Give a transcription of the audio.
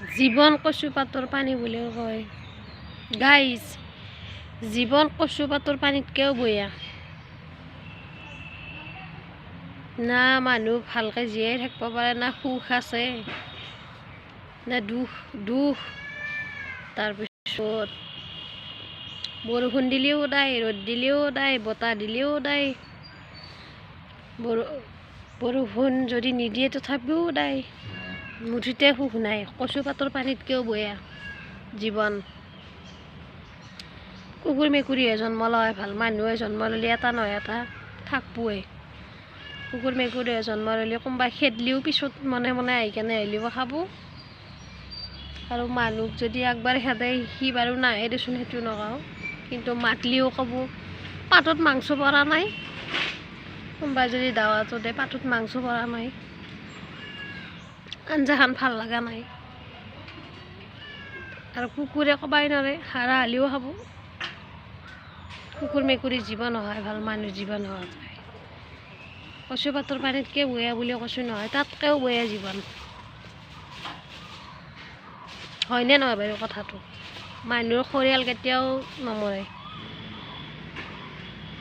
জীৱন কচু পাতৰ পানী বুলিও কয় গাইজ। জীৱন কচু পাতৰ পানীতকৈও বেয়া। না মানুহ ভালকৈ জীয়াই থাকিব পাৰে, না সুখ আছে, না দুখ। তাৰপিছত বৰষুণ দিলেও দায়, ৰ'দ দিলেও দায়, বতাহ দিলেও দায়, বৰষুণ যদি নিদিয়ে তথাপিও দায়। মুঠিতে সুখ নাই। কচু পাতৰ পানীতকৈও বেয়া জীৱন। কুকুৰ মেকুৰীয়ে জন্ম লোৱাই ভাল। মানুহে জন্ম ল'লে এটা নহয় এটা থাকবই। কুকুৰ মেকুৰীয়ে জন্ম ল'লে কোনোবাই খেদলিও পিছত মনে মনে আহি কেনে হ'লেও খাব। আৰু মানুহক যদি একবাৰ খেদে সি বাৰু নাহে দেচোন, সেইটো নকওঁ, কিন্তু মাতলিও ক'ব পাতত মাংস পৰা নাই। কোনোবাই যদি দাৱাতো দিয়ে পাতত মাংস পৰা নাই, আঞ্জাখন ভাল লগা নাই। আৰু কুকুৰে ক'বাই নোৱাৰে, হাৰা হ'লেও খাব। কুকুৰ মেকুৰীৰ জীৱন নহয় ভাল, মানুহ জীৱন হোৱা যায়। কচু পাতৰ পানীতকৈ বেয়া বুলি কৈছোঁ নহয়, তাতকৈও বেয়া জীৱন। হয়নে নহয় বাৰু কথাটো? মানুহৰ খৰিয়াল কেতিয়াও নমৰে।